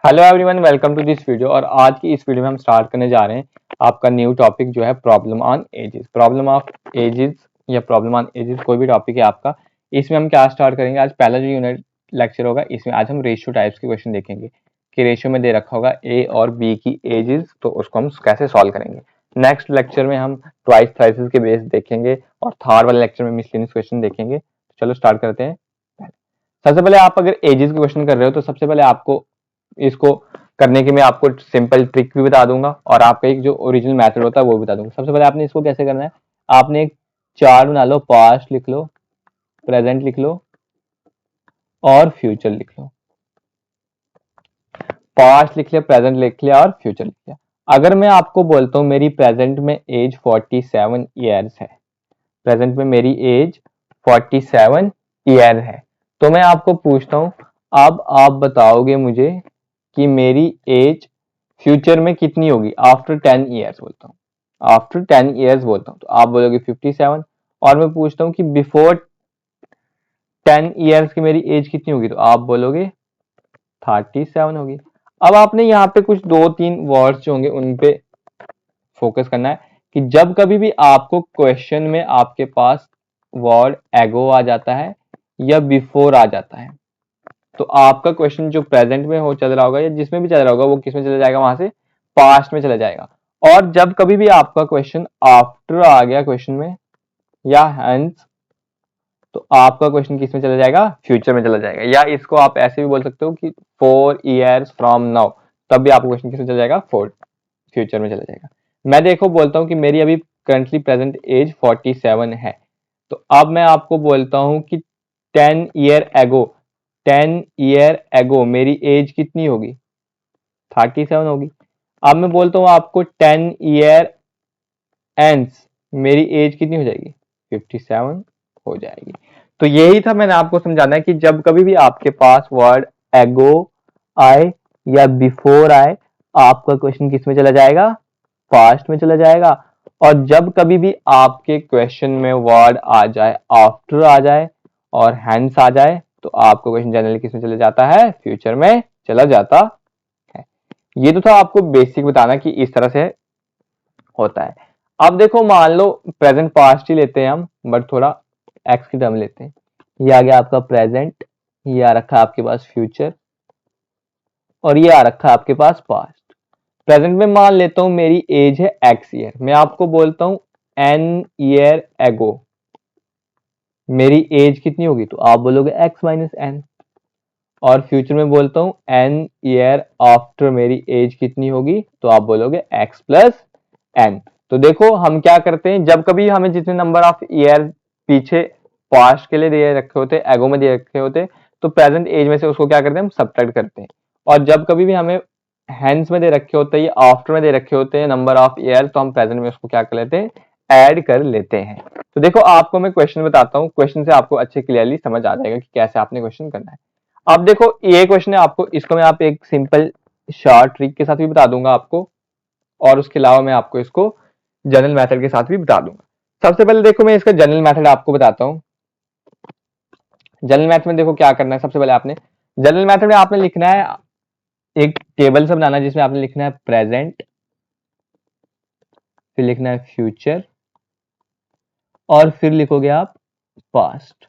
Hello everyone, welcome to this video. और आज की इस वीडियो में हम स्टार्ट करने जा रहे हैं आपका न्यू टॉपिक जो है problem on ages. Problem of ages या प्रॉब्लम ऑन एजेस कोई भी टॉपिक है आपका। इसमें हम क्या स्टार्ट करेंगे, आज पहला जो यूनिट लेक्चर होगा इसमें आज हम रेशियो टाइप्स के क्वेश्चन देखेंगे कि रेशियो में दे रखा होगा ए और बी की एजेस, तो उसको हम कैसे सॉल्व करेंगे। नेक्स्ट लेक्चर में हम ट्वाइस थ्राइसेस के बेस देखेंगे और थर्ड वाले लेक्चर में मिसलेनियस क्वेश्चन देखेंगे। चलो स्टार्ट करते हैं। सबसे पहले आप अगर एजेस के क्वेश्चन कर रहे हो तो सबसे पहले आपको इसको करने के मैं आपको सिंपल ट्रिक भी बता दूंगा और आपका एक जो ओरिजिनल मेथड होता है वो भी बता दूंगा। सबसे पहले आपने इसको कैसे करना है, आपने एक चार्ट बना लो, पास्ट लिख लो, प्रेजेंट लिख लो और फ्यूचर लिख लो। पास्ट लिख लिया, प्रेजेंट लिख लिया और फ्यूचर लिख लिया। अगर मैं आपको बोलता हूं मेरी प्रेजेंट में एज 47 ईयर्स है, प्रेजेंट में मेरी एज 47 ईयर है, तो मैं आपको पूछता हूं अब आप बताओगे मुझे कि मेरी एज फ्यूचर में कितनी होगी आफ्टर 10 ईयर्स। बोलता हूँ आफ्टर 10 ईयर्स बोलता हूँ तो आप बोलोगे 57। और मैं पूछता हूँ कि बिफोर 10 ईयर्स की मेरी एज कितनी होगी, तो आप बोलोगे 37 होगी। अब आपने यहाँ पे कुछ दो तीन वर्ड्स जो होंगे उन पे फोकस करना है कि जब कभी भी आपको क्वेश्चन में आपके पास वर्ड एगो आ जाता है या बिफोर आ जाता है, तो आपका क्वेश्चन जो प्रेजेंट में हो चल रहा होगा या जिसमें भी चल रहा होगा वो किस में चला जाएगा, वहां से पास्ट में चला जाएगा। और जब कभी भी आपका क्वेश्चन आफ्टर आ गया क्वेश्चन में या हेंस, तो आपका क्वेश्चन किस में चला जाएगा, फ्यूचर में चला जाएगा। या इसको आप ऐसे भी बोल सकते हो कि 4 ईयर्स फ्रॉम नाउ, तब भी आपका क्वेश्चन किस में चला जाएगा, फ्यूचर में चला जाएगा। मैं देखो बोलता हूँ कि मेरी अभी करंटली प्रेजेंट एज 47 है, तो अब मैं आपको बोलता हूँ कि 10 ईयर एगो मेरी एज कितनी होगी, 37 होगी। अब मैं बोलता हूँ आपको 10 ईयर एंड्स मेरी एज कितनी हो जाएगी, 57 हो जाएगी। तो यही था मैंने आपको समझाना है कि जब कभी भी आपके पास वर्ड एगो आए या बिफोर आए, आपका क्वेश्चन किस में चला जाएगा, पास्ट में चला जाएगा। और जब कभी भी आपके क्वेश्चन में वर्ड आ जाए, आफ्टर आ जाए और हैंस आ जाए, तो आपका क्वेश्चन जनरली किस में चला जाता है, फ्यूचर में चला जाता है। ये तो था आपको बेसिक बताना कि इस तरह से होता है। अब देखो मान लो प्रेजेंट पास्ट ही लेते हैं हम, बट थोड़ा एक्स की टर्म लेते हैं। ये आ गया आपका प्रेजेंट, ये आ रखा है आपके पास फ्यूचर और ये आ रखा है आपके पास पास्ट। प्रेजेंट में मान लेता हूं मेरी एज है एक्स ईयर, मैं आपको बोलता हूं एन ईयर एगो मेरी एज कितनी होगी, तो आप बोलोगे एक्स माइनस एन। और फ्यूचर में बोलता हूं एन ईयर आफ्टर मेरी एज कितनी होगी, तो आप बोलोगे एक्स प्लस एन। तो देखो हम क्या करते हैं, जब कभी हमें जितने नंबर ऑफ ईयर पीछे पास्ट के लिए दे रखे होते, एगो में दे रखे होते, तो प्रेजेंट एज में से उसको क्या करते हैं, हम सब्ट्रैक्ट करते हैं। और जब कभी भी हमें हैंस में दे रखे होते हैं या आफ्टर में दे रखे होते हैं नंबर ऑफ ईयर, तो हम प्रेजेंट में उसको क्या कर लेते हैं, ऐड कर लेते हैं। तो देखो आपको मैं क्वेश्चन बताता हूँ, क्वेश्चन से आपको अच्छे क्लियरली समझ आ जाएगा कि कैसे आपने क्वेश्चन करना है। अब देखो ये क्वेश्चन है आपको, इसको मैं आप एक सिंपल शॉर्ट ट्रिक के साथ भी बता दूंगा आपको, और उसके अलावा मैं आपको इसको जनरल मेथड के साथ भी बता दूंगा। सबसे पहले देखो मैं इसका जनरल मेथड आपको बताता हूँ। जनरल मेथड में देखो क्या करना है, सबसे पहले आपने जनरल मेथड में आपने लिखना है, एक टेबल से बनाना है जिसमें आपने लिखना है प्रेजेंट, फिर लिखना है फ्यूचर और फिर लिखोगे आप पास्ट।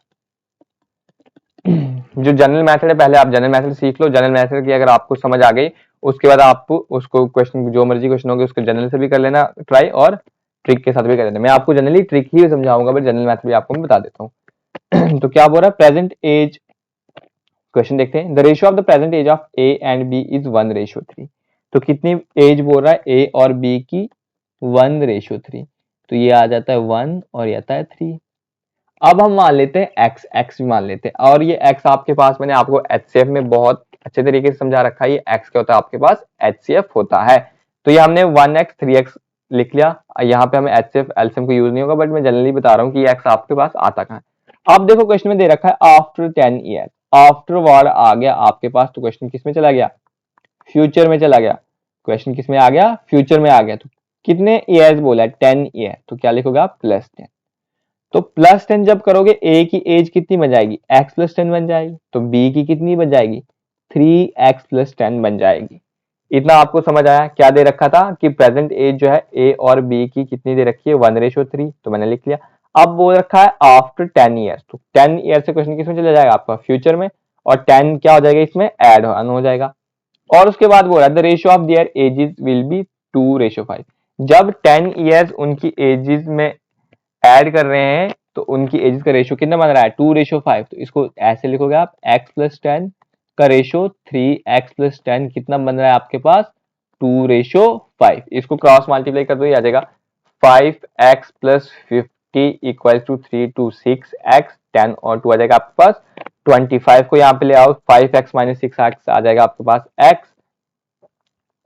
जो जनरल मेथड है पहले आप जनरल मेथड सीख लो। जनरल मेथड की अगर आपको समझ आ गई, उसके बाद आप उसको क्वेश्चन जो मर्जी क्वेश्चन होंगे उसको जनरल से भी कर लेना ट्राई और ट्रिक के साथ भी कर लेना। मैं आपको जनरली ट्रिक ही समझाऊंगा, बट जनरल मेथड भी आपको मैं बता देता हूँ। तो क्या बोल रहा है, प्रेजेंट एज क्वेश्चन देखते हैं। The ratio of the present age of A and B is 1:3। तो कितनी एज बोल रहा है, ए और बी की 1:3। तो ये आ जाता है 1 और ये आता है 3। अब हम मान लेते हैं एक्स, एक्स भी मान लेते हैं। और ये एक्स आपके पास मैंने आपको एचसीएफ में बहुत अच्छे तरीके से समझा रखा है, ये एक्स क्या होता है आपके पास, एचसीएफ होता है। तो ये हमने 1x 3x लिख लिया। यहाँ पे हमें एचसीएफ एलसीएम को यूज नहीं होगा, बट मैं जनरली बता रहा हूँ कि एक्स आपके पास आता कहाँ है। अब देखो क्वेश्चन में दे रखा है आफ्टर 10 ईयर, आफ्टर वर्ड आ गया आपके पास, तो क्वेश्चन किस में चला गया, फ्यूचर में चला गया। क्वेश्चन किस में आ गया, फ्यूचर में आ गया। तो कितने ईयर्स बोला है, 10 ईयर, तो क्या लिखोगे आप, +10। तो +10 जब करोगे, ए की एज कितनी बन जाएगी, x + 10 बन जाएगी। तो बी की कितनी बन जाएगी, 3x+10 बन जाएगी। इतना आपको समझ आया? क्या दे रखा था कि प्रेजेंट एज जो है ए और बी की कितनी दे रखी है, 1:3, तो मैंने लिख लिया। अब बोल रखा है आफ्टर 10 ईयर्स, तो 10 ईयर से क्वेश्चन किसमें चला जाएगा आपका, फ्यूचर में, और 10 क्या हो जाएगा इसमें, ऐड ऑन हो जाएगा। और उसके बाद बोला the ratio of their edges will be 2:5। जब 10 ईयर्स उनकी एजेस में ऐड कर रहे हैं तो उनकी एजेस का रेशियो कितना बन रहा है, 2:5। तो इसको ऐसे लिखोगे आप, x+10 का रेशियो 3x+10 कितना बन रहा है आपके पास, 2:5। इसको क्रॉस मल्टीप्लाई कर दो, ये आ जाएगा 5x+50 equal to 3 to 6x, 10 और 2 आ जाएगा आपके पास 25 को यहाँ पे ले आओ, 5x - 6x आ जाएगा आपके पास x,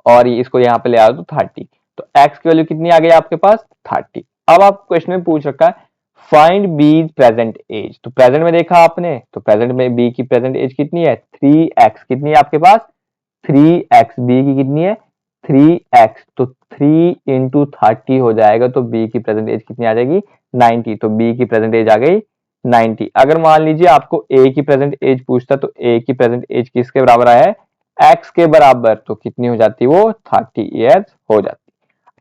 और इसको यहाँ पे ले आओ तो 30। तो x की वैल्यू कितनी आ गई आपके पास, 30। अब आप क्वेश्चन में पूछ रखा है फाइंड बी प्रेजेंट एज, तो प्रेजेंट में देखा आपने, तो प्रेजेंट में बी की प्रेजेंट एज कितनी है, 3x। कितनी है आपके पास, 3x। बी की कितनी है, 3x, तो 3 × 30 हो जाएगा, तो बी की प्रेजेंट एज कितनी आ जाएगी, 90। तो बी की प्रेजेंट एज आ गई 90। अगर मान लीजिए आपको ए की प्रेजेंट एज पूछता, तो ए की प्रेजेंट एज किसके बराबर आया है, x के बराबर, तो कितनी हो जाती है वो, 30 ईयर्स हो जाती।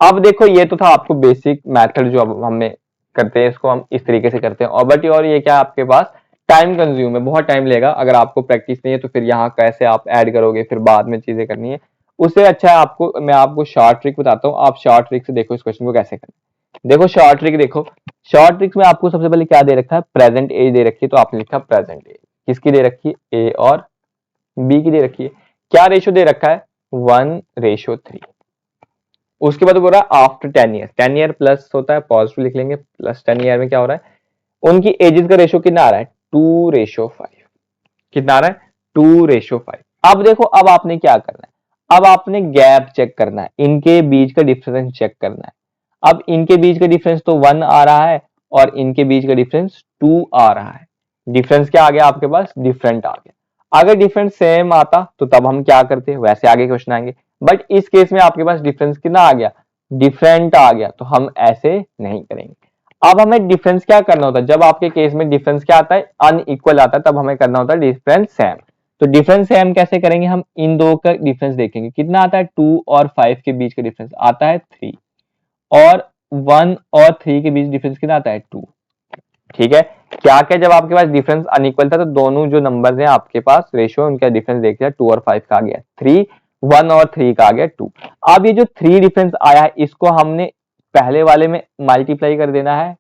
अब देखो ये तो था आपको बेसिक मेथड जो अब हमें करते हैं, इसको हम इस तरीके से करते हैं। और ये क्या आपके पास टाइम कंज्यूम है, बहुत टाइम लेगा। अगर आपको प्रैक्टिस नहीं है तो फिर यहाँ कैसे आप ऐड करोगे, फिर बाद में चीजें करनी है। उससे अच्छा है आपको, मैं आपको शॉर्ट ट्रिक बताता हूँ, आप शॉर्ट ट्रिक से देखो इस क्वेश्चन को कैसे करना। देखो शॉर्ट ट्रिक देखो, शॉर्ट ट्रिक में आपको सबसे पहले क्या दे रखा है, प्रेजेंट एज दे रखी है, तो आपने लिखा प्रेजेंट एज। किसकी दे रखी है, ए और बी की दे रखी है। क्या रेशियो दे रखा है, 1:3। उसके बाद बोल रहा है आफ्टर 10 ईयर, 10 ईयर प्लस होता है, पॉजिटिव लिख लेंगे, प्लस 10 ईयर में क्या हो रहा है, उनकी एजेस का रेशियो कितना आ रहा है, 2:5। कितना आ रहा है, 2:5। अब देखो, अब आपने क्या करना है, अब आपने गैप चेक करना है, इनके बीच का डिफरेंस चेक करना है। अब इनके बीच का डिफरेंस तो 1 आ रहा है, और इनके बीच का डिफरेंस 2 आ रहा है। डिफरेंस क्या आ गया आपके पास, डिफरेंट आ गया। अगर डिफरेंस सेम आता तो तब हम क्या करते, वैसे आगे क्वेश्चन आएंगे। बट इस केस में आपके पास डिफरेंस कितना आ गया, डिफरेंट आ गया, तो हम ऐसे नहीं करेंगे। अब हमें डिफरेंस क्या करना होता है, जब आपके केस में डिफरेंस क्या आता है, अनइक्वल आता है, तब हमें करना होता है डिफरेंस सेम। तो डिफरेंस सेम कैसे करेंगे, हम इन दो का डिफरेंस देखेंगे, कितना आता है, 2 और 5 के बीच का डिफरेंस आता है 3, और 1 और 3 के बीच डिफरेंस कितना आता है, 2। ठीक है, क्या क्या, जब आपके पास डिफरेंस अनइक्वल था तो दोनों जो नंबर्स हैं आपके पास रेशियो, उनका डिफरेंस देख लिया, 2 और 5 का आ गया 3, 1 और 3 का आ गया 2। अब ये जो 3 डिफरेंस आया है, इसको हमने पहले वाले में मल्टीप्लाई कर देना है।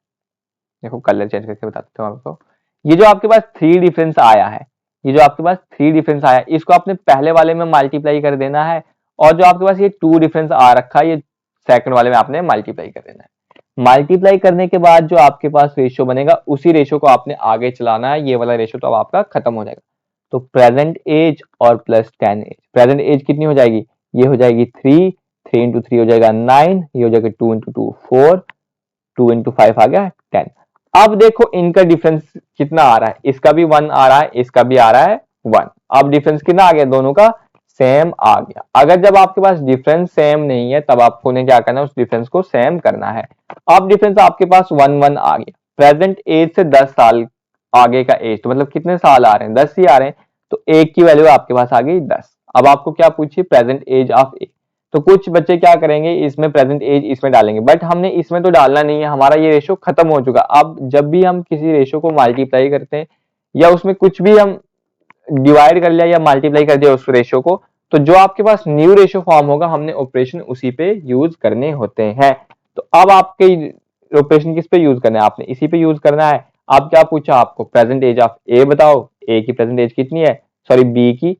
देखो कलर चेंज करके बताता हूँ आपको। ये जो आपके पास 3 डिफरेंस आया है, ये जो आपके पास 3 डिफरेंस आया है, इसको आपने पहले वाले में मल्टीप्लाई कर देना है, और जो आपके पास ये 2 डिफरेंस आ रखा है, ये सेकंड वाले में आपने मल्टीप्लाई कर देना है। मल्टीप्लाई करने के बाद जो आपके पास रेशियो बनेगा, उसी रेशियो को आपने आगे चलाना है। ये वाला रेशियो तो अब आपका खत्म हो जाएगा। तो प्रेजेंट एज और प्लस 10 एज, प्रेजेंट एज कितनी हो जाएगी, ये हो जाएगी 3, 3 × 3 हो जाएगा 9, ये हो जाएगा 2 × 2 4, 2 × 5 आ गया 10। अब देखो इनका डिफरेंस कितना आ रहा है, इसका भी 1 आ रहा है, इसका भी आ रहा है 1। अब डिफरेंस कितना आ गया, दोनों का सेम आ गया। अगर जब आपके पास डिफरेंस सेम नहीं है, तब आपको ने क्या करना है, उस डिफरेंस को सेम करना है। अब डिफरेंस आपके पास 1 1 आ गया। प्रेजेंट एज से 10 साल आगे का एज, तो मतलब कितने साल आ रहे हैं, 10 ही आ रहे हैं, तो एक की वैल्यू आपके पास आ गई 10। अब आपको क्या पूछिए, प्रेजेंट एज ऑफ ए। तो कुछ बच्चे क्या करेंगे, इसमें प्रेजेंट एज इसमें डालेंगे, बट हमने इसमें तो डालना नहीं है, हमारा ये रेशियो खत्म हो चुका। अब जब भी हम किसी रेशियो को मल्टीप्लाई करते हैं, या उसमें कुछ भी हम डिवाइड कर लिया या मल्टीप्लाई कर दिया उस रेशियो को, तो जो आपके पास न्यू रेशियो फॉर्म होगा, हमने ऑपरेशन उसी पे यूज करने होते हैं। तो अब आपके ऑपरेशन किस पे यूज करना है, आपने इसी पे यूज करना है। अब क्या पूछा आपको, प्रेजेंट एज ऑफ ए बताओ, ए की प्रेजेंट एज कितनी है, सॉरी बी की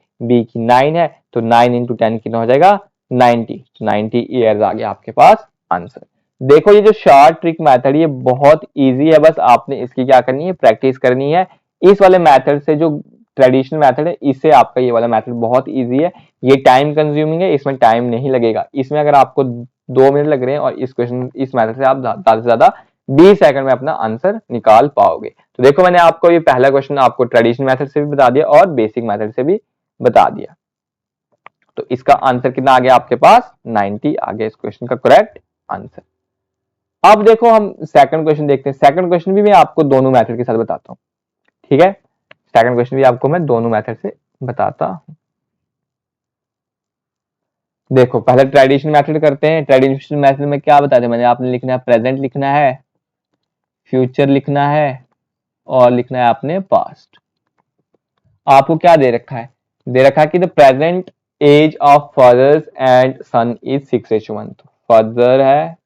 9 है, तो 9 × 10 कितना हो जाएगा, 90। 90 ईयर्स आ गया आपके पास आंसर। देखो ये जो शॉर्ट ट्रिक मेथड, ये बहुत इजी है, बस आपने इसकी क्या करनी है, प्रैक्टिस करनी है। इस वाले मेथड से, जो ट्रेडिशनल मेथड है, इससे आपका ये वाला मेथड बहुत इजी है। ये टाइम कंज्यूमिंग है, इसमें टाइम नहीं लगेगा। इसमें अगर आपको 2 मिनट लग रहे हैं, और इस मेथड से आप ज्यादा से ज्यादा 20 सेकंड में अपना आंसर निकाल पाओगे। तो देखो मैंने आपको ये पहला क्वेश्चन आपको ट्रेडिशनल मेथड से भी बता दिया और बेसिक मेथड से भी बता दिया। तो इसका आंसर कितना आ गया आपके पास, 90 आ गया इस क्वेश्चन का करेक्ट आंसर। अब देखो हम सेकंड क्वेश्चन देखते हैं। सेकंड क्वेश्चन भी मैं आपको दोनों मेथड के साथ बताता हूँ, ठीक है। सेकंड क्वेश्चन भी आपको मैं दोनों मेथड से बताता हूँ। देखो पहले ट्रेडिशनल मेथड करते हैं। ट्रेडिशनल मेथड में क्या बताते हैं मैंने, आपने लिखना है प्रेजेंट लिखना है, फ्यूचर लिखना है और लिखना है आपने पास्ट। आपको क्या दे रखा है, दे रखा है कि the present age of fathers and son is 6:1। तो फादर है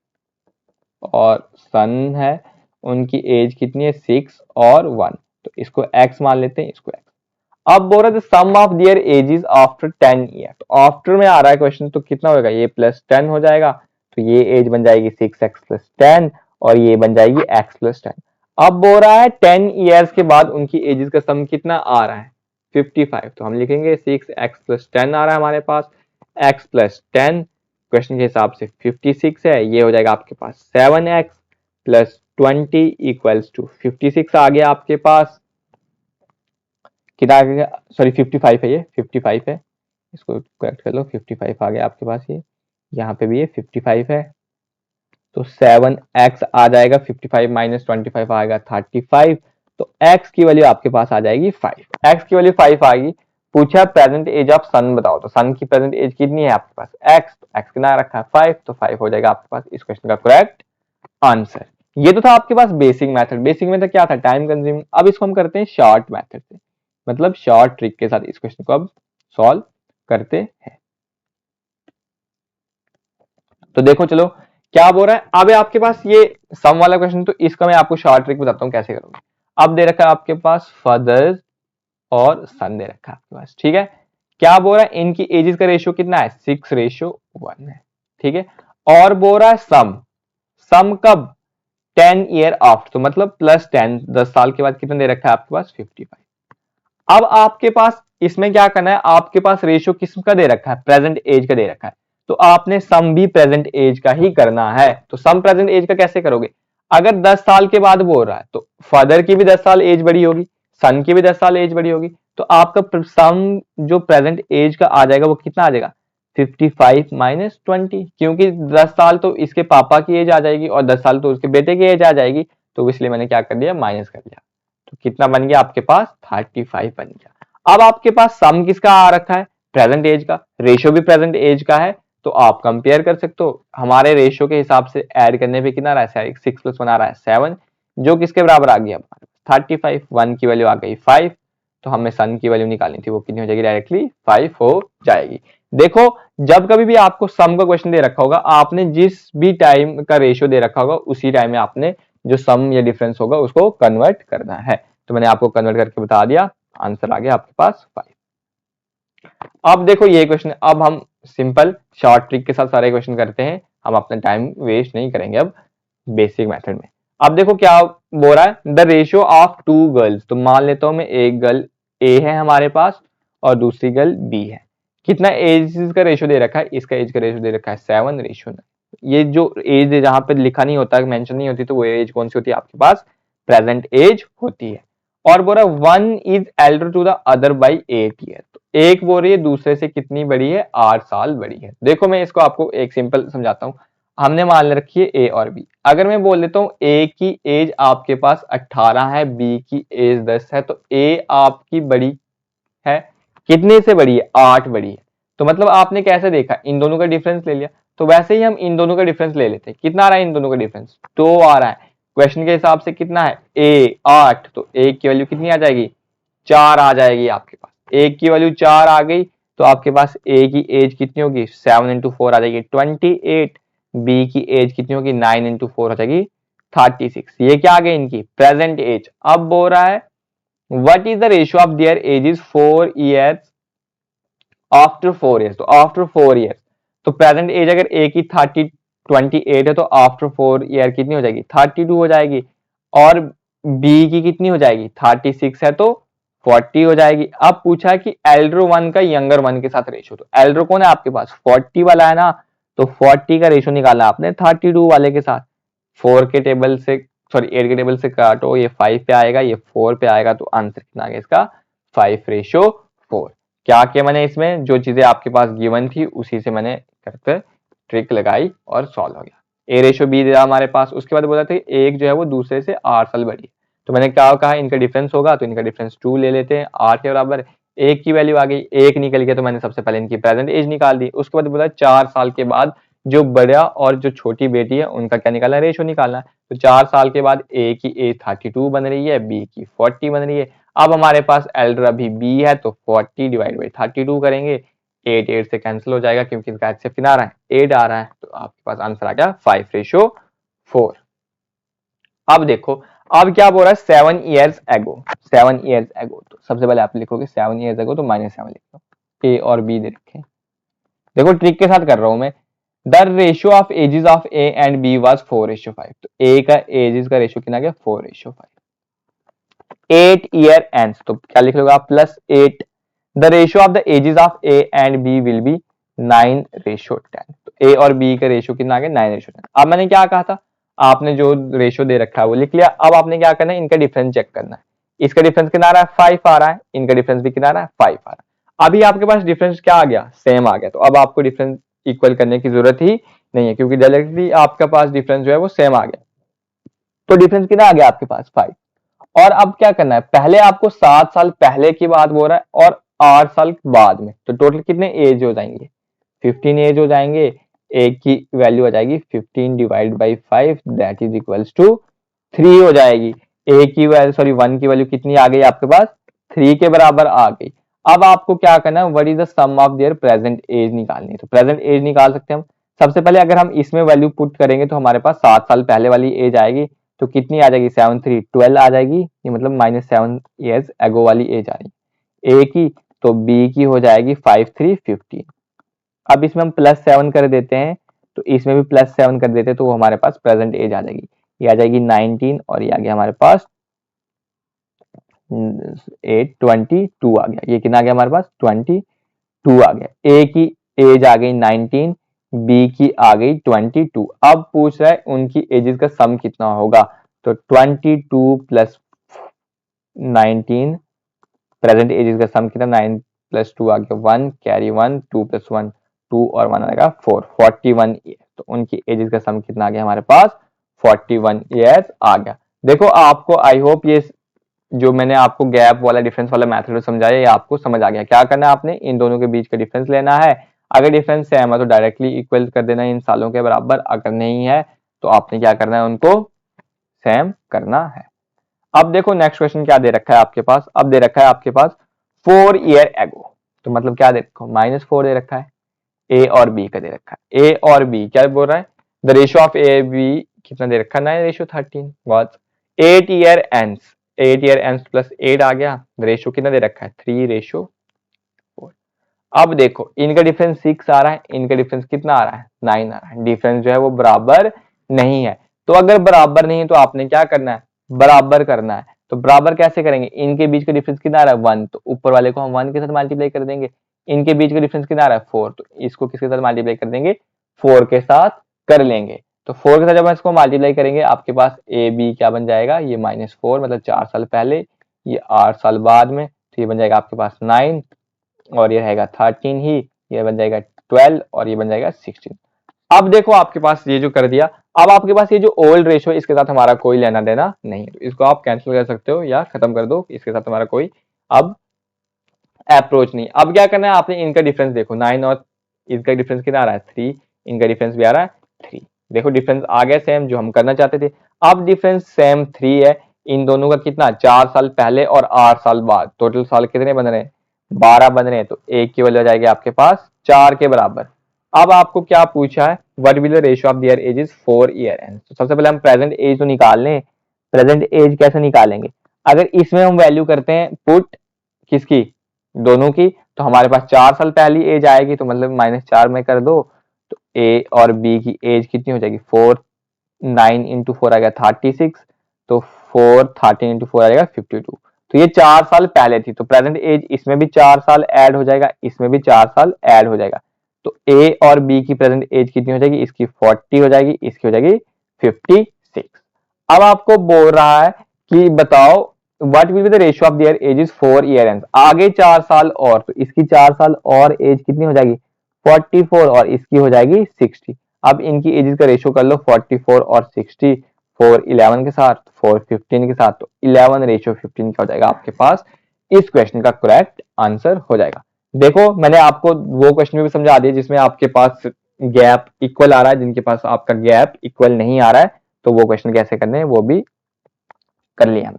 और सन है, उनकी एज कितनी है 6 और 1, तो इसको x मान लेते हैं, इसको x। अब बोल रहा है sum of their ages after 10 year, तो आफ्टर में आ रहा है क्वेश्चन, तो कितना होगा, ये +10 हो जाएगा, तो ये एज बन जाएगी 6x + 10 और ये बन जाएगी x + 10। अब बोल रहा है 10 ईयर्स के बाद उनकी एजेस का सम कितना आ रहा है 55, तो हम लिखेंगे 6x + 10 आ रहा है हमारे पास, x + 10 क्वेश्चन के हिसाब से 56 है, ये हो जाएगा आपके पास 7x + 20 = 56 आ गया आपके पास। कितना आ गया, सॉरी 55 है, ये 55 है, इसको करेक्ट कर लो, 55 आ गया आपके पास, ये यहाँ पे भी ये 55 है, तो 7x आ जाएगा, 55 - 25 आएगा 35, तो x की वैल्यू आपके पास आ जाएगी 5। x की वैल्यू 5 आ गई। पूछा प्रेजेंट एज ऑफ सन बताओ, तो सन की प्रेजेंट एज कितनी है आपके पास x, तो x कितना रखा है 5, तो 5 हो जाएगा आपके पास इस क्वेश्चन का करेक्ट आंसर। ये तो था आपके पास बेसिक मेथड। बेसिक मेथड क्या था, टाइम कंज्यूमिंग। अब इसको हम करते हैं शॉर्ट मेथड से, मतलब शॉर्ट ट्रिक के साथ इस क्वेश्चन को अब सॉल्व करते हैं। तो देखो चलो क्या बोल रहा है, अब आपके पास ये सम वाला क्वेश्चन, तो इसका मैं आपको शॉर्ट ट्रिक बताता हूँ कैसे करोगे। अब दे रखा है आपके पास फादर्स और सन दे रखा है आपके पास, ठीक है। क्या बोल रहा है, इनकी एजेस का रेशियो कितना है 6:1 है, ठीक है। और बोल रहा है सम, सम कब 10 ईयर आफ्टर, तो मतलब +10, 10 साल के बाद कितना दे रखा है आपके पास 55। अब आपके पास इसमें क्या करना है, आपके पास रेशियो किसका दे रखा है, प्रेजेंट एज का दे रखा है, तो आपने सम भी प्रेजेंट एज का ही करना है। तो सम प्रेजेंट एज का कैसे करोगे, अगर 10 साल के बाद बोल रहा है तो फादर की भी 10 साल एज बड़ी होगी, सन की भी 10 साल एज बड़ी होगी, तो आपका सम जो प्रेजेंट एज का आ जाएगा वो कितना आ जाएगा 55 - 20, क्योंकि 10 साल तो इसके पापा की एज आ जाएगी और 10 साल तो उसके बेटे की एज आ जाएगी, तो इसलिए मैंने क्या कर दिया माइनस कर दिया, तो कितना बन गया आपके पास 35 बन गया। अब आपके पास सम किसका आ रखा है प्रेजेंट एज का, रेशियो भी प्रेजेंट एज का है, तो आप कंपेयर कर सकते हो। हमारे रेशियो के हिसाब से ऐड करने पे कितना रहा है 6 + 1 आ रहा है 7, जो किसके बराबर आ गया 35, 1 की वैल्यू आ गई 5, तो हमें सन की वैल्यू निकालनी थी, वो कितनी हो जाएगी डायरेक्टली 5 हो जाएगी। देखो जब कभी भी आपको सम का क्वेश्चन दे रखा होगा, आपने जिस भी टाइम का रेशियो दे रखा होगा उसी टाइम में आपने जो सम या डिफरेंस होगा उसको कन्वर्ट करना है। तो मैंने आपको कन्वर्ट करके बता दिया, आंसर आ गया आपके पास 5। अब देखो ये क्वेश्चन, अब हम सिंपल शॉर्ट ट्रिक के साथ सारे क्वेश्चन करते हैं, हम अपना टाइम वेस्ट नहीं करेंगे अब बेसिक मेथड में। अब देखो क्या बोल रहा है, द रेशियो ऑफ 2 गर्ल्स, तो मान लेता हूं मैं एक गर्ल ए है हमारे पास और दूसरी गर्ल बी है। कितना एज का रेशियो दे रखा है, इसका एज का रेशियो दे रखा है 7:9। ये जो एज जहां पे लिखा नहीं होता, मेंशन नहीं होती, तो वो एज कौन सी होती है आपके पास प्रेजेंट एज होती है। और बोल रहा है 1 is elder to the other by 8 year, तो एक बोल रही है दूसरे से कितनी बड़ी है 8 साल बड़ी है। देखो मैं इसको आपको एक सिंपल समझाता हूँ। हमने मान रखी है ए और बी, अगर मैं बोल देता हूँ ए की एज आपके पास 18 है, बी की एज 10 है, तो ए आपकी बड़ी है, कितने से बड़ी है 8 बड़ी है। तो मतलब आपने कैसे देखा, इन दोनों का डिफरेंस ले लिया, तो वैसे ही हम इन दोनों का डिफरेंस ले लेते हैं। कितना आ रहा है इन दोनों का डिफरेंस 2 आ रहा है, क्वेश्चन के हिसाब से कितना है ए 8, तो ए की वैल्यू कितनी आ जाएगी 4 आ जाएगी आपके पास। ए की वैल्यू 4 आ गई, तो आपके पास ए की एज कितनी होगी 7 × 4 आ जाएगी 28, बी की एज कितनी होगी 9 × 4 आ जाएगी 36। ये क्या आ गई इनकी प्रेजेंट एज। अब बोल रहा है what is the ratio of their edges 4 years after 4 years, तो आफ्टर 4 ईयर्स, तो प्रेजेंट एज अगर ए की 28 है, तो आफ्टर 4 ईयर कितनी हो जाएगी 32 हो जाएगी, और बी की कितनी हो जाएगी 36 है, तो 40 हो जाएगी। अब पूछा है कि एल्डर 1 का यंगर 1 के साथ रेशियो, तो एल्डर कौन है आपके पास 40 वाला है ना, तो 40 का रेशियो निकालना आपने 32 वाले के साथ। 4 के टेबल से, सॉरी 8 के टेबल से काटो, ये 5 पे आएगा, ये 4 पे आएगा, तो आंसर कितना आ गया इसका 5:4। क्या किया मैंने, इसमें जो चीजें आपके पास गिवन थी उसी से मैंने करके ट्रिक लगाई और सॉल्व हो गया। ए रेशियो बी दिया हमारे पास, उसके बाद बोला था एक जो है वो दूसरे से 8 साल बड़ी है, तो मैंने क्या कहा इनका डिफरेंस होगा, तो इनका डिफरेंस 2 ले लेते हैं, 8 के बराबर एक की वैल्यू आ गई, एक निकल गया तो मैंने सबसे पहले इनकी प्रेजेंट एज निकाल दी। उसके बाद बोला 4 साल के बाद जो बड़ा और जो छोटी बेटी है उनका क्या निकालना है, रेशो निकालना है। तो 4 साल के बाद ए की एज 32 बन रही है, बी की 40 बन रही है। अब हमारे पास एल्डर अभी बी है तो 40 डिवाइड बाई 32 करेंगे, 8 से कैंसिल हो जाएगा क्योंकि इनका एचसीएफ कितना आ रहा है, 8 आ रहा है। तो आपके पास आंसर आ गया 5:4। अब देखो, अब क्या बोल रहा है 7 ईयर्स एगो, 7 ईयर्स एगो। तो सबसे पहले आप लिखोगे 7 ईयर्स एगो तो -7 लिख लो, ए और बी दे रखे। देखो ट्रिक के साथ कर रहा हूं मैं। The ratio of ages of A and B was 4:5। तो ए का एजेस का रेशियो कितना गया, 4:5। 8 ईयर एंड्स, तो क्या लिख लोगे आप, +8। The ratio of the ages of A and B will be 9:10। तो ए और बी का रेशियो कितना आ गया, 9:10। अब मैंने क्या कहा था, आपने जो रेशियो दे रखा है वो लिख लिया। अब आपने क्या करना है, इनका डिफरेंस चेक करना है। इसका डिफरेंस कितना आ रहा है, 5 आ रहा है, इनका डिफरेंस भी कितना आ रहा है, 5 आ रहा है। अभी आपके पास डिफरेंस क्या आ गया, सेम आ गया। तो अब आपको डिफरेंस इक्वल करने की जरूरत ही नहीं है क्योंकि डायरेक्टली आपके पास डिफरेंस जो है वो सेम आ गया। तो डिफरेंस कितना आ गया आपके पास, 5। और अब क्या करना है, पहले आपको 7 साल पहले की बात बोल रहा है और 8 साल बाद में। तो टोटल कितने एज हो जाएंगे, 15 एज हो जाएंगे। एक की वैल्यू आ जाएगी 15 divide by 5 that is equals to 3 हो जाएगी। ए की वैल्यू सॉरी 1 की वैल्यू कितनी आ गई आपके पास, 3 के बराबर आ गई। अब आपको क्या करना है, what is the sum of their present age निकालनी है। तो प्रेजेंट एज निकाल सकते हैं हम। सबसे पहले अगर हम इसमें वैल्यू पुट करेंगे तो हमारे पास 7 साल पहले वाली एज आएगी। तो कितनी आ जाएगी, 7 3 12 आ जाएगी, ये मतलब -7 ईयर्स एगो वाली एज आ रही। ए की, तो बी की हो जाएगी 5 3 15। अब इसमें हम +7 कर देते हैं, तो इसमें भी +7 कर देते हैं, तो वो हमारे पास प्रेजेंट एज आ जाएगी। ये आ जाएगी 19 और ये आ गया हमारे पास 8 22 आ गया। ये कितना आ गया हमारे पास, 22 आ गया। ए की एज आ गई 19, बी की आ गई 22। अब पूछ रहा है उनकी एजेस का सम कितना होगा। तो 22 प्लस 19, प्रेजेंट एजेस का सम कितना, 9 + 2 आ गया 1, कैरी 1, 2 + 1 2 और 1 आएगा 4, 41 ईयर। तो उनकी एजेस का सम कितना आ गया हमारे पास, 41 ईयर्स आ गया। देखो आपको आई होप ये जो मैंने आपको गैप वाला डिफरेंस वाला मेथड समझाया ये आपको समझ आ गया। क्या करना है आपने, इन दोनों के बीच का डिफरेंस लेना है। अगर डिफरेंस सेम है तो डायरेक्टली इक्वल कर देना है इन सालों के बराबर, अगर नहीं है तो आपने क्या करना है, उनको सेम करना है। अब देखो नेक्स्ट क्वेश्चन क्या दे रखा है आपके पास। अब दे रखा है आपके पास 4 ईयर एगो, तो मतलब क्या दे रखा है, -4 दे रखा है। ए और बी का दे रखा है। ए और बी क्या बोल रहा है, the ratio of A B कितना दे रखा है, 9:13। What 8 year ends, 8 year ends +8 आ गया। रेशियो कितना दे रखा है, 3:4। अब देखो इनका डिफरेंस 6 आ रहा है, इनका डिफरेंस कितना आ रहा है, 9 आ रहा है। डिफरेंस जो है वो बराबर नहीं है। तो अगर बराबर नहीं है तो आपने क्या करना है, बराबर करना है। तो बराबर कैसे करेंगे, इनके बीच का डिफरेंस कितना आ रहा है, 1। तो ऊपर वाले को हम 1 के साथ मल्टीप्लाई कर देंगे। इनके बीच का डिफरेंस कितना आ रहा है, 4। तो इसको किसके साथ मल्टीप्लाई कर देंगे, 4 के साथ कर लेंगे। तो 4 के साथ जब हम इसको मल्टीप्लाई करेंगे आपके पास ए बी क्या बन जाएगा, ये -4 मतलब 4 साल पहले, ये 8 साल बाद में। तो ये बन जाएगा आपके पास 9 और ये रहेगा 13 ही, ये बन जाएगा 12 और ये बन जाएगा 16। अब देखो आपके पास ये जो कर दिया, अब आपके पास ये जो ओल्ड रेशो है इसके साथ हमारा कोई लेना देना नहीं है। तो इसको आप कैंसिल कर सकते हो या खत्म कर दो, इसके साथ हमारा कोई अब अप्रोच नहीं। अब क्या करना है आपने, इनका डिफरेंस देखो 9 और इसका डिफरेंस कितना आ रहा है, 3। इनका डिफरेंस भी आ रहा है 3। देखो डिफरेंस आ गया सेम जो हम करना चाहते थे। अब डिफरेंस सेम 3 है, इन दोनों का कितना, 4 साल पहले और 8 साल बाद। टोटल साल कितने बन रहे हैं, 12 बन रहे हैं। तो एक की वैल्यू आ जाएगी आपके पास 4 के बराबर। अब आपको क्या पूछा है, what will the ratio of their edges 4 year and. तो सबसे पहले हम प्रेजेंट एज तो निकाल लें। प्रेजेंट एज कैसे निकालेंगे, अगर इसमें हम वैल्यू करते हैं पुट किसकी, दोनों की, तो हमारे पास 4 साल पहली एज आएगी। तो मतलब -4 में कर दो, तो ए और बी की एज कितनी हो जाएगी, 4 9 इंटू 4 आ गया 36। तो 4 13 इंटू 4 आ जाएगा 52। तो ये 4 साल पहले थी। तो प्रेजेंट एज इसमें भी 4 साल ऐड हो जाएगा, इसमें भी 4 साल ऐड हो जाएगा। तो ए और बी की प्रेजेंट एज कितनी हो जाएगी, इसकी 40 हो जाएगी, इसकी हो जाएगी 56। अब आपको बोल रहा है कि बताओ what will be the ratio of their edges 4 year and. आगे 4 साल और, तो इसकी 4 साल और एज कितनी हो जाएगी, 44 और इसकी हो जाएगी 60। अब इनकी एजेस का रेशियो कर लो 44 और 60, 4 11 के साथ, 4 15 के साथ। तो 11:15 क्या हो जाएगा आपके पास, इस क्वेश्चन का करेक्ट आंसर हो जाएगा। देखो मैंने आपको वो क्वेश्चन भी समझा दिया जिसमें आपके पास गैप इक्वल आ रहा है, जिनके पास आपका गैप इक्वल नहीं आ रहा है तो वो क्वेश्चन कैसे करने हैं वो भी कर लिया हमने।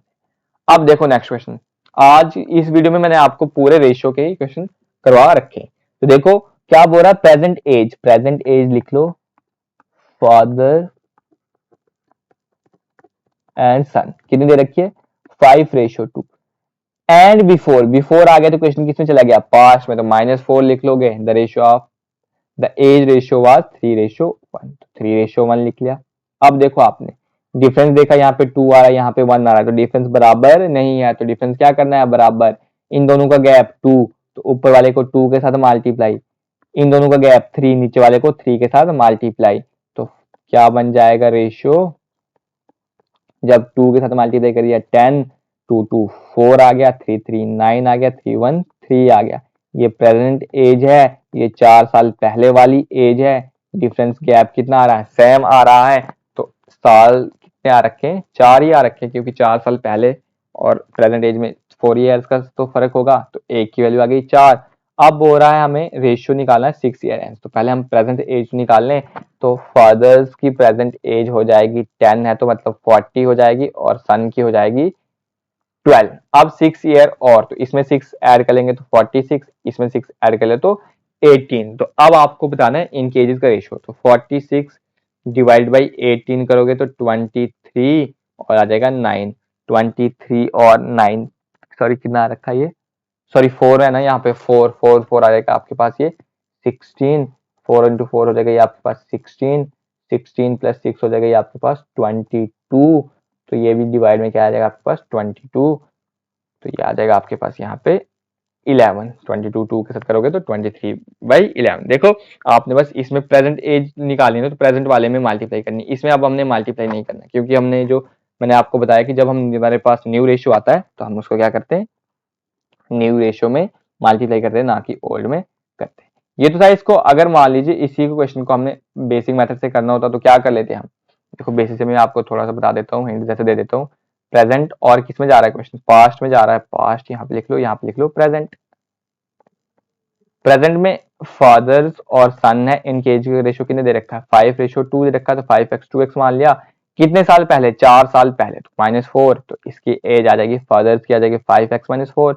अब देखो नेक्स्ट क्वेश्चन, आज इस वीडियो में मैंने आपको पूरे रेशियो के ही क्वेश्चन करवा रखे हैं। तो देखो क्या बोल रहा है, प्रेजेंट एज लिख लो, फादर एंड सन कितनी दे रखी है 5:2। एंड बिफोर आ गया तो क्वेश्चन किसमें चला गया पास्ट में, तो -4 लिख लोगे। The ratio of the age ratio was 3:1, तो 3:1 लिख लिया। अब देखो आपने डिफरेंस देखा, यहाँ पे 2 आ रहा है, यहाँ पे 1 आ रहा है, तो डिफरेंस बराबर नहीं है, तो डिफरेंस क्या करना है बराबर। इन दोनों का गैप 2, तो ऊपर वाले को 2 के साथ मल्टीप्लाई, इन दोनों का गैप 3, नीचे वाले को 3 के साथ मल्टीप्लाई, तो क्या बन जाएगा रेशियो, जब 2 के साथ मल्टीप्लाई करिए 10, 2 2 4 आ गया, 3 3 9 आ गया, 3 1 3 आ गया। ये प्रेजेंट एज है, ये 4 साल पहले वाली एज है। डिफरेंस गैप कितना आ रहा है सेम आ रहा है, तो साल कितने आ रखे हैं 4 ही आ रखे हैं, क्योंकि 4 साल पहले और प्रेजेंट एज में 4 ईयर्स का तो फर्क होगा, तो एक की वैल्यू आ गई 4। अब बोल रहा है हमें रेशियो निकालना है 6 ईयर एंड, तो पहले हम प्रेजेंट एज निकाल लें। तो फादर्स की प्रेजेंट एज हो जाएगी 10 है, तो मतलब 40 हो जाएगी, और सन की हो जाएगी 12। अब 6 ईयर और, तो इसमें 6 ऐड करेंगे तो 46, इसमें 6 ऐड कर ले तो 18। तो अब आपको बताना है इनके एजेस का रेशियो, तो 46 डिवाइड बाई 18 करोगे तो 23 और आ जाएगा 9। 23 और 9, सॉरी कितना आ रखा है ये, सॉरी 4 है ना, यहाँ पे 4 आ जाएगा आपके पास ये 16, 4 इंटू 4 हो जाएगा ये आपके पास 16, 16 प्लस 6 हो जाएगा ये आपके पास 22, तो ये भी डिवाइड में क्या आ जाएगा आपके पास 22, तो ये आ जाएगा आपके पास यहाँ पे 11, 22 2 के साथ करोगे तो 23/11। देखो आपने बस इसमें प्रेजेंट एज निकालनी है तो प्रेजेंट वाले में मल्टीप्लाई करनी है, इसमें अब हमने मल्टीप्लाई नहीं करना, क्योंकि हमने जो मैंने आपको बताया कि जब हमारे पास न्यू रेशियो आता है तो हम उसको क्या करते हैं न्यू रेशियो में मल्टीप्लाई करते हैं, ना कि ओल्ड में करते हैं। ये तो था इसको, अगर मान लीजिए इसी को क्वेश्चन को हमने बेसिक मेथड से करना होता तो क्या कर लेते हैं हम। देखो बेसिक से मैं आपको थोड़ा सा बता देता हूँ, हिंट जैसे दे देता हूँ। प्रेजेंट और किस में जा रहा है क्वेश्चन, पास्ट में जा रहा है, पास्ट यहाँ पे लिख लो, यहाँ पे लिख लो प्रेजेंट। प्रेजेंट में फादर्स और सन है, इनके एज का रेशियो कितने दे रखा है 5:2 दे रखा है, तो 5x 2x मान लिया। कितने साल पहले 4 साल पहले, तो -4, तो इसकी एज आ जाएगी फादर्स की आ जाएगी 5x - 4,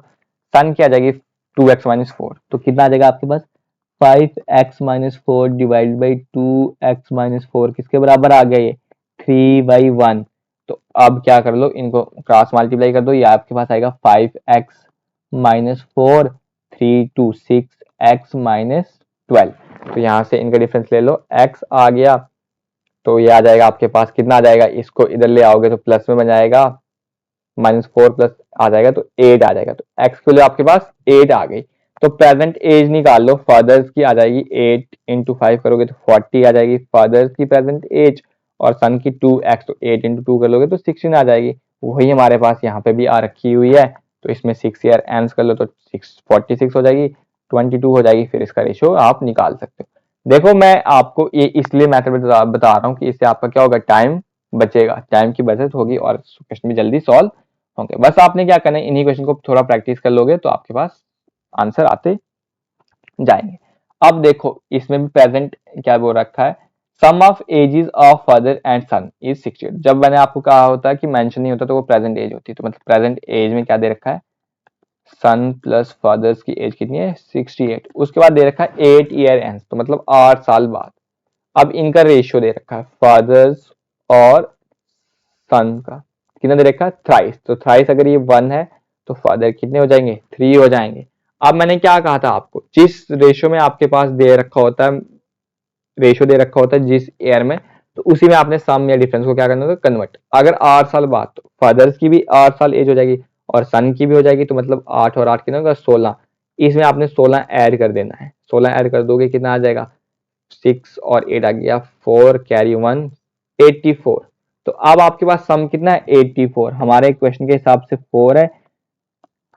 सन की आ जाएगी 2x - 4, तो कितना आ जाएगा आपके पास 5x - 4 डिवाइड बाई 2x - 4 किसके बराबर आ गया ये 3/1। तो अब क्या कर लो, इनको क्रॉस मल्टीप्लाई कर दो, ये आपके पास आएगा 5x - 4 3 2 6x - 12, तो यहाँ से इनका डिफरेंस ले लो, x आ गया, तो ये आ जाएगा आपके पास कितना आ जाएगा, इसको इधर ले आओगे तो प्लस में बन जाएगा, -4 प्लस आ जाएगा तो 8 आ जाएगा, तो x के लिए आपके पास 8 आ गई। तो प्रेजेंट एज निकाल लो, फादर्स की आ जाएगी 8 इंटू 5 करोगे तो 40 आ जाएगी फादर्स की प्रेजेंट एज, और सन की 2x, तो 8 इंटू 2 कर लोगे तो 16 आ जाएगी, वही हमारे पास यहाँ पे भी आ रखी हुई है। तो इसमें 6 ईयर एंड कर लो तो 46 हो जाएगी, 22 हो जाएगी, फिर इसका रेशियो आप निकाल सकते हो। देखो मैं आपको ये इसलिए मैथड बता रहा हूँ कि इससे आपका क्या होगा, टाइम बचेगा, टाइम की बचत होगी और क्वेश्चन भी जल्दी सॉल्व होंगे। बस आपने क्या करना है, इन्हीं क्वेश्चन को थोड़ा प्रैक्टिस कर लोगे तो आपके पास आंसर आते जाएंगे। अब देखो इसमें भी प्रेजेंट क्या बोल रखा है, sum of ages of father and son is 68। जब मैंने आपको कहा होता है कि मेंशन नहीं होता तो वो प्रेजेंट एज होती है, तो मतलब प्रेजेंट एज में क्या दे रखा है, सन प्लस फादर्स की एज कितनी है 68, उसके बाद दे रखा है 8 ईयर एंड, तो मतलब 8 साल बाद। अब इनका रेशियो दे रखा है फादर्स और सन का, कितना दे रखा है थ्राइस, तो थ्राइस अगर ये 1 है तो फादर कितने हो जाएंगे 3 हो जाएंगे। अब मैंने क्या कहा था आपको, जिस रेशियो में आपके पास दे रखा होता है, रेशियो दे रखा होता है जिस ईयर में, तो उसी में आपने सम या डिफरेंस को क्या करना होगा कन्वर्ट। अगर 8 साल बाद तो फादर्स की भी 8 साल एज हो जाएगी और सन की भी हो जाएगी, तो मतलब 8 और 8 कितना होगा 16, इसमें आपने 16 ऐड कर देना है, 16 ऐड कर दोगे कितना आ जाएगा 6 और 8 आ गया 4 कैरी 1 84। तो अब आपके पास सम कितना है 84, हमारे क्वेश्चन के हिसाब से 4 है,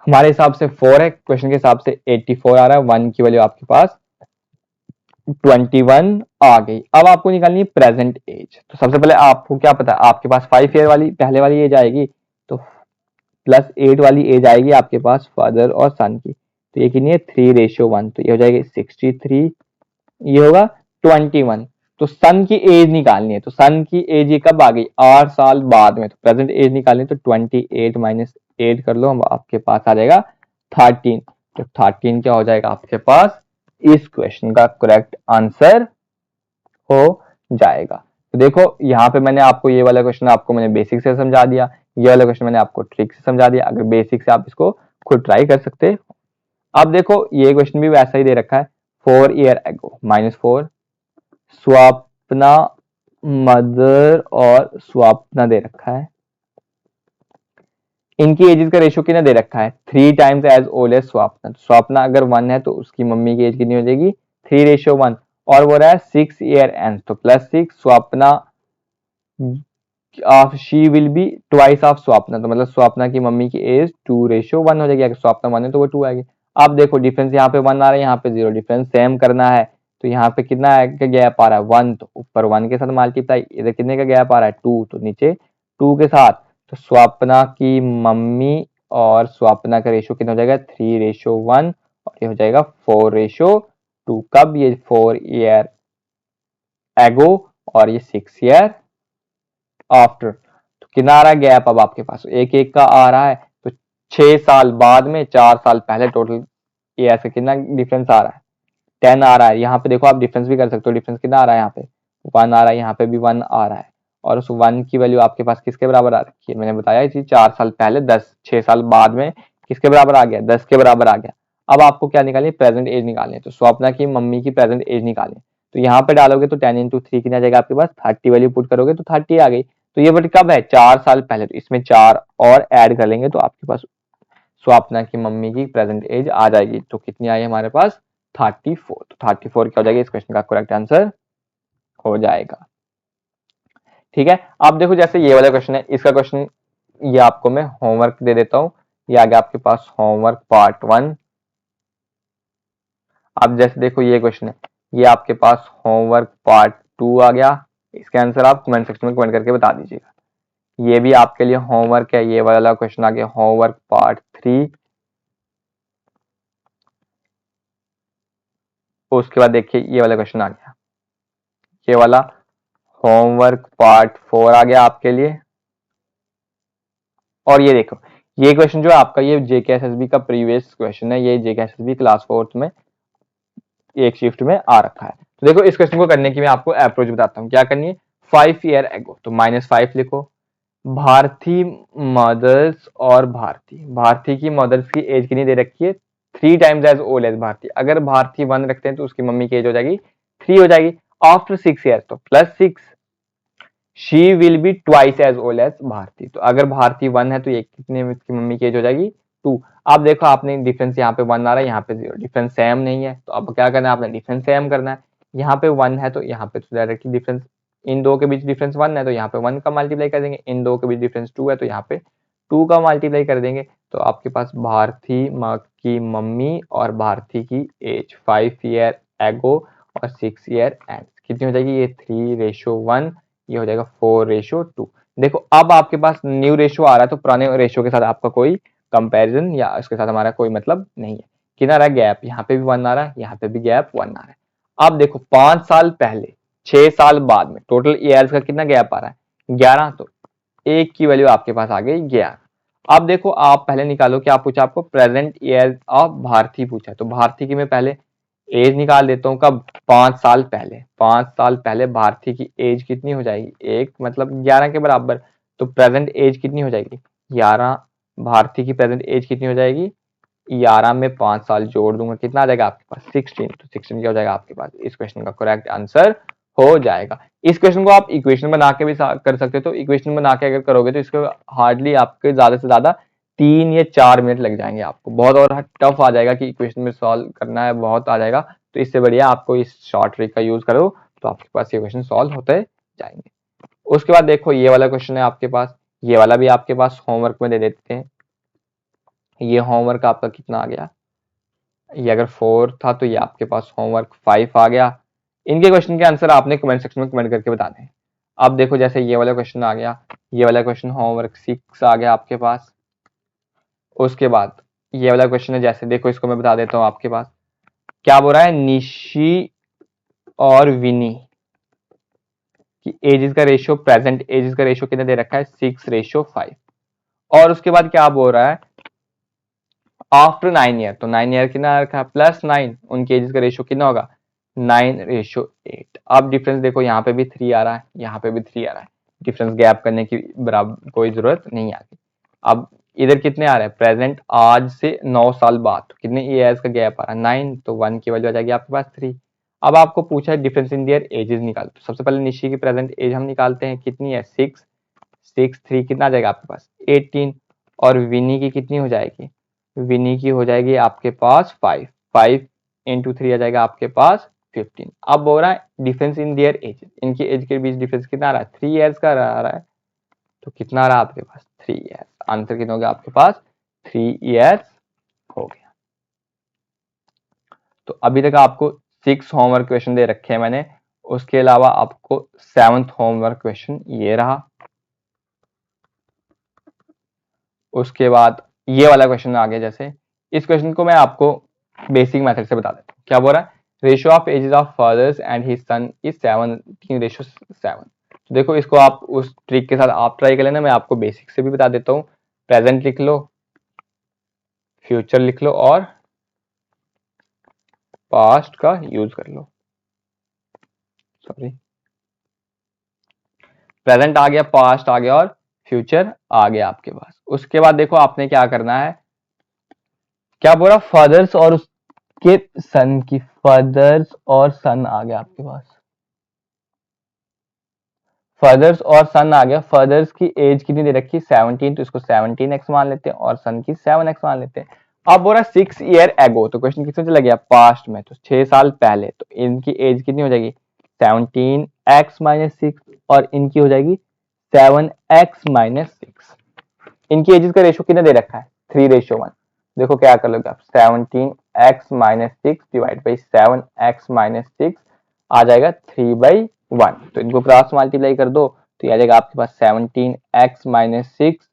हमारे हिसाब से 4 है, क्वेश्चन के हिसाब से 84 आ रहा है, 1 की वैल्यू आपके पास 21 आ गई। अब आपको निकालनी है प्रेजेंट एज, तो सबसे पहले आपको क्या पता है आपके पास 5 ईयर वाली पहले वाली एज आएगी, तो +8 वाली एज आएगी आपके पास फादर और सन की, तो ये कितनी है 3:1, तो ये हो जाएगी 63, ये होगा 21। तो सन की एज निकालनी है, तो सन की एज ये कब आ गई 8 साल बाद में, तो प्रेजेंट एज निकालनी है, तो 28 माइनस 8 कर लो, हम आपके पास आ जाएगा 13। तो 13 क्या हो जाएगा आपके पास, इस क्वेश्चन का करेक्ट आंसर हो जाएगा। तो देखो यहाँ पे मैंने आपको ये वाला क्वेश्चन आपको मैंने बेसिक से समझा दिया, ये वाला क्वेश्चन मैंने आपको ट्रिक से समझा दिया। अगर बेसिक से आप इसको खुद ट्राई कर सकते हो। अब देखो ये क्वेश्चन भी वैसा ही दे रखा है, 4 ईयर एगो -4, स्वप्ना मदर और स्वप्ना दे रखा है, इनकी एजेस का रेशियो कितना दे रखा है 3 times as old as Swapna. Swapna अगर 1 है तो उसकी मम्मी की एज कितनी हो जाएगी 3:1, और वो रहा है 6 ईयर एंड, तो +6 Swapna of she will be twice of Swapna, तो मतलब स्वप्ना की मम्मी की एज 2:1 हो जाएगी। अगर स्वप्ना 1 है तो वो 2 आएगी। अब देखो डिफरेंस यहाँ पे 1 आ रहा है, यहाँ पे 0, डिफरेंस सेम करना है, तो यहाँ पे कितना का गैप आ रहा है 1, तो ऊपर 1 के साथ मल्टीप्लाई, इधर कितने का गैप आ रहा है 2, तो नीचे 2 के साथ, तो स्वप्ना की मम्मी और स्वप्ना का रेशियो कितना हो जाएगा 3:1, और ये हो जाएगा 4:2। कब, ये 4 ईयर एगो और ये 6 ईयर आफ्टर। तो कितना आ रहा है गैप अब आपके पास, एक एक का आ रहा है, तो 6 साल बाद में 4 साल पहले टोटल ये ऐसे कितना डिफरेंस आ रहा है 10 आ रहा है। यहाँ पे देखो आप डिफरेंस भी कर सकते हो, डिफरेंस कितना आ रहा है यहाँ पे 1 आ रहा है, यहाँ पे भी 1 आ रहा है, और उस 1 की वैल्यू आपके पास किसके बराबर आ रखी है, मैंने बताया इसी 4 साल पहले 10, 6 साल बाद में किसके बराबर आ गया 10 के बराबर आ गया। अब आपको क्या निकालनी, प्रेजेंट एज निकालनी है, तो स्वप्ना की मम्मी की प्रेजेंट एज निकालनी, तो यहाँ पे डालोगे तो 10 × 3 कितना आ जाएगा आपके पास 30 वैल्यू पुट करोगे तो 30 आ गई। तो ये बट कब है 4 साल पहले, तो इसमें 4 और ऐड कर लेंगे तो आपके पास स्वप्ना की मम्मी की प्रेजेंट एज आ जाएगी। तो कितनी आई हमारे पास 34, तो 34 क्या हो जाएगा, इस क्वेश्चन का करेक्ट आंसर हो जाएगा। ठीक है, अब देखो जैसे ये वाला क्वेश्चन है, इसका क्वेश्चन ये आपको मैं होमवर्क दे देता हूँ, ये आ गया आपके पास होमवर्क पार्ट 1। अब जैसे देखो ये क्वेश्चन है, ये आपके पास होमवर्क पार्ट 2 आ गया, इसके आंसर आप कमेंट सेक्शन में कमेंट करके बता दीजिएगा। ये भी आपके लिए होमवर्क है, ये वाला क्वेश्चन आ गया होमवर्क पार्ट 3। उसके बाद देखिए ये वाला क्वेश्चन आ गया, ये वाला होमवर्क पार्ट 4 आ गया आपके लिए। और ये देखो ये क्वेश्चन जो है आपका, ये जेकेएसएसबी का प्रीवियस क्वेश्चन है, ये जेकेएसएसबी क्लास 4 में एक शिफ्ट में आ रखा है। तो देखो इस क्वेश्चन को करने की मैं आपको अप्रोच बताता हूँ, क्या करनी है 5 ईयर एगो, तो -5 लिखो, भारती मदर्स और भारती की मदर्स की एज कितनी दे रखी है 3 times as old as Bharati. अगर भारती 1 रखते हैं तो उसकी मम्मी की एज हो जाएगी 3 हो जाएगी, आफ्टर 6 ईयर तो +6, she will be twice as old as Bharati. तो अगर भारती 1 है तो ये कितने में इसकी मम्मी की एज हो जाएगी 2। अब देखो आपने डिफरेंस यहाँ पे 1 आ रहा है, यहाँ पे 0, डिफरेंस सेम नहीं है, तो अब क्या करना है आपने डिफरेंस सेम करना है। यहाँ पे 1 है तो यहाँ पे तो डायरेक्टली डिफरेंस, इन दो के बीच डिफरेंस 1 है तो यहाँ पे 1 का मल्टीप्लाई कर देंगे, इन दो के बीच डिफरेंस 2 है तो यहाँ पे 2 का मल्टीप्लाई कर देंगे। तो आपके पास भारती की मम्मी और भारती की एज 5 ईयर एगो और 6 ईयर एंड कितनी हो जाएगी, ये 3:1, ये हो जाएगा 4:2। देखो अब आपके पास न्यू रेशियो आ रहा है, तो पुराने रेशियो के साथ आपका कोई कंपैरिजन या इसके साथ हमारा कोई मतलब नहीं है। कितना रहा गैप, यहाँ पे भी 1 आ रहा है, यहाँ पे भी गैप 1 आ रहा है। अब देखो 5 साल पहले 6 साल बाद में टोटल ईयर्स का कितना गैप आ रहा है 11, तो एक की वैल्यू आपके पास आ गई 11। अब देखो आप पहले निकालो, क्या पूछा आपको प्रेजेंट ईयर ऑफ भारती पूछा, तो भारती की मैं पहले एज निकाल देता हूँ, कब 5 साल पहले, 5 साल पहले भारती की एज कितनी हो जाएगी, एक मतलब 11 के बराबर, तो प्रेजेंट एज कितनी हो जाएगी 11, भारती की प्रेजेंट एज कितनी हो जाएगी 11 में 5 साल जोड़ दूंगा कितना आ जाएगा आपके पास 16, तो 16 क्या हो जाएगा आपके पास, इस क्वेश्चन का करेक्ट आंसर हो जाएगा। इस क्वेश्चन को आप इक्वेशन बना के भी कर सकते हो, तो इक्वेशन बना के अगर करोगे तो इसको हार्डली आपके ज्यादा से ज्यादा 3 या 4 मिनट लग जाएंगे आपको, बहुत और टफ आ जाएगा कि इक्वेशन में सॉल्व करना है, बहुत आ जाएगा। तो इससे बढ़िया आपको इस शॉर्ट ट्रिक का यूज करो तो आपके पास ये क्वेश्चन सॉल्व होते जाएंगे। उसके बाद देखो ये वाला क्वेश्चन है आपके पास, ये वाला भी आपके पास होमवर्क में दे देते हैं। ये होमवर्क आपका कितना आ गया, ये अगर 4 था तो ये आपके पास होमवर्क 5 आ गया। इनके क्वेश्चन के आंसर आपने कमेंट सेक्शन में कमेंट करके बताने हैं। अब देखो जैसे ये वाला क्वेश्चन आ गया, ये वाला क्वेश्चन होमवर्क 6 आ गया आपके पास, उसके बाद ये वाला क्वेश्चन है, जैसे देखो इसको मैं बता देता हूँ आपके पास क्या बोल रहा है, निशी और विनी कि एजेस का रेशियो, प्रेजेंट एजेस का रेशियो कितना दे रखा है 6:5। और उसके बाद क्या बोल रहा है आफ्टर 9 ईयर, तो 9 ईयर कितना रखा है +9, उनके एजेस का रेशियो कितना होगा 9:8। अब डिफरेंस देखो यहाँ पे भी 3 आ रहा है, यहाँ पे भी 3 आ रहा है, डिफरेंस गैप करने की बराबर कोई जरूरत नहीं आती। अब इधर कितने आ रहे हैं प्रेजेंट आज से 9 साल बाद, तो कितने ईयर्स का गैप आ रहा है 9, तो 1 की वैल्यू आ जाएगी आपके पास 3। अब आपको पूछा है डिफरेंस इन दियर एजेस निकाल, तो सबसे पहले निशी की प्रेजेंट एज हम निकालते हैं, कितनी है 6, 3 कितना आ जाएगा आपके पास 18, और विनी की कितनी हो जाएगी, विनी की हो जाएगी आपके पास 5, 5 इंटू 3 आ जाएगा आपके पास 15। अब बोल रहा है डिफरेंस इन दियर एज, इनकी एज के बीच डिफरेंस कितना आ रहा है 3 ईयर्स का आ रहा है, तो कितना आ रहा है आपके पास 3 ईयर्स। आंसर कितना हो गया आपके पास 3 ईयर्स हो गया। तो अभी तक आपको 6 होमवर्क क्वेश्चन दे रखे हैं मैंने, उसके अलावा आपको 7th होमवर्क क्वेश्चन ये रहा। उसके बाद ये वाला क्वेश्चन आ गया, जैसे इस क्वेश्चन को मैं आपको बेसिक मेथड से बता देता हूँ। क्या बोल रहा है, ratio of ages of fathers and his son is 17:7। तो देखो इसको आप उस ट्रिक के साथ आप ट्राई कर लेना, मैं आपको बेसिक से भी बता देता हूँ। प्रेजेंट लिख लो, फ्यूचर लिख लो और पास्ट का यूज कर लो। सॉरी, प्रेजेंट आ गया, पास्ट आ गया और फ्यूचर आ गया आपके पास। उसके बाद देखो आपने क्या करना है, क्या बोला फादर्स और उसके सन की, फादर्स और सन आ गया आपके पास, फादर्स और सन आ गया। फादर्स की एज कितनी दे रखी 17, तो इसको 17x मान लेते हैं और सन की 7x मान लेते हैं। अब बोला 6 ईयर एगो, तो क्वेश्चन किसमें चला गया पास्ट में, तो 6 साल पहले, तो इनकी एज कितनी हो जाएगी 17x - 6 और इनकी हो जाएगी 7x - 6। इनकी एजेस का रेशियो कितना दे रखा है 3:1। देखो क्या कर लोगे आप, 17x - 6 डिवाइड बाई 7x - 6 आ जाएगा 3/1। तो इनको क्रॉस मल्टीप्लाई कर दो, तो ये आ जाएगा आपके पास 17x - 6,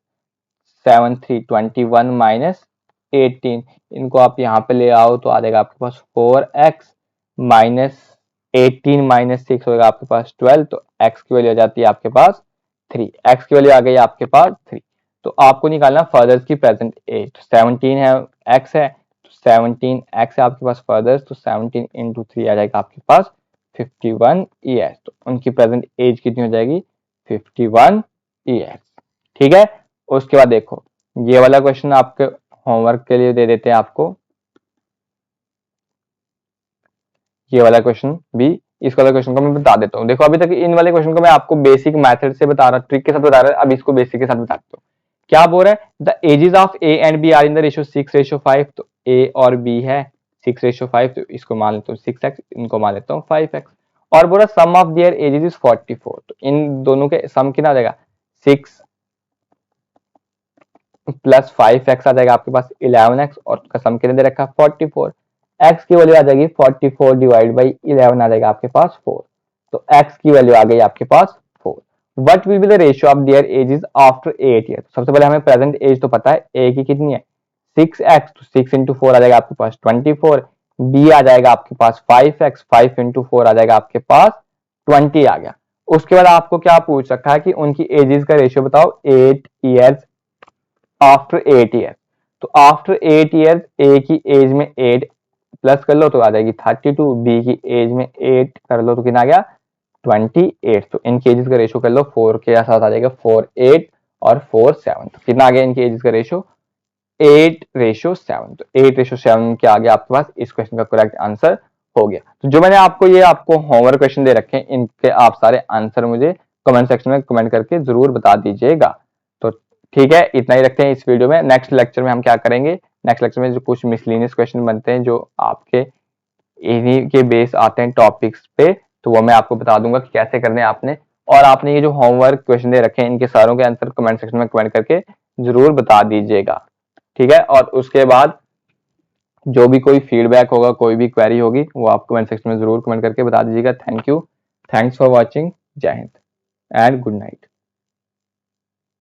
7 3 21 माइनस 18। इनको आप यहाँ पे ले आओ तो आ जाएगा आपके पास 4x माइनस 18 माइनस 6 होगा आपके पास 12, तो x की वैल्यू आ जाती है आपके पास 3, x की वैल्यू आ गई आपके पास 3। तो आपको निकालना फादर्स की प्रेजेंट एज, 17 है x है, तो 17x है आपके पास फादर्स, तो 17 इंटू 3 आ जाएगा आपके पास 51 ईयर्स। तो उनकी प्रेजेंट एज कितनी हो जाएगी 51 ईयर्स। ठीक है। उसके बाद देखो ये वाला क्वेश्चन आपके होमवर्क के लिए दे देते हैं आपको, ये वाला क्वेश्चन भी, इस वाला क्वेश्चन को मैं बता देता हूँ। देखो अभी तक इन वाले क्वेश्चन को मैं आपको बेसिक मेथड से बता रहा, ट्रिक के साथ बता रहा, अब इसको बेसिक के साथ बता देता हूँ। क्या बोल रहा है, the ages of A and B are in the ratio 6:5, तो ए और बी है 6:5, तो इसको मान लेता हूँ 6x, इनको मान लेता हूँ 5x। और बोला सम ऑफ देयर एजेस इज 44, तो इन दोनों के सम कितना आ जाएगा 6 प्लस 5x आ जाएगा आपके पास 11x, और उसका सम कितने दे रखा 44। x की वैल्यू आ जाएगी 44 डिवाइड बाई 11 आ जाएगा आपके पास 4, तो x की वैल्यू आ गई आपके पास 4। What will be the ratio of their edges after 8 year. सबसे पहले हमें प्रेजेंट एज तो पता है, a की कितनी है 6x, तो 6 इंटू 4 आ जाएगा आपके पास 24, b आ जाएगा आपके पास 5x, 5 इंटू 4 आ जाएगा आपके पास 20 आ गया। उसके बाद आपको क्या पूछ रखा है कि उनकी एजेस का रेशियो बताओ 8 ईयर्स आफ्टर 8 ईयर। तो आफ्टर 8 ईयर ए की एज में 8 प्लस कर लो तो आ जाएगी 32, बी की एज में 8 कर लो तो कितना आ गया 28। तो इनकी एजेस का रेशियो कर लो 4 के साथ आ जाएगा 4 8 और 4 7, तो कितना आ गया इनकी एजेस का रेशियो 8:7। तो 8:7 के आगे आपके पास इस क्वेश्चन का करेक्ट आंसर हो गया। तो जो मैंने आपको ये आपको होमवर्क क्वेश्चन दे रखे हैं, इनके आप सारे आंसर मुझे कमेंट सेक्शन में कमेंट करके जरूर बता दीजिएगा। तो ठीक है, इतना ही रखते हैं इस वीडियो में। नेक्स्ट लेक्चर में हम क्या करेंगे, नेक्स्ट लेक्चर में जो कुछ मिसलिनियस क्वेश्चन बनते हैं जो आपके इन्हीं के बेस आते हैं टॉपिक्स पे, तो वो मैं आपको बता दूंगा कि कैसे करने हैं आपने। और आपने ये जो होमवर्क क्वेश्चन दे रखे हैं इनके सारों के आंसर कमेंट सेक्शन में कमेंट करके जरूर बता दीजिएगा। ठीक है, और उसके बाद जो भी कोई फीडबैक होगा, कोई भी क्वेरी होगी, वो आप कमेंट सेक्शन में जरूर कमेंट करके बता दीजिएगा। Thank you, thanks for watching, जय हिंद एंड गुड नाइट।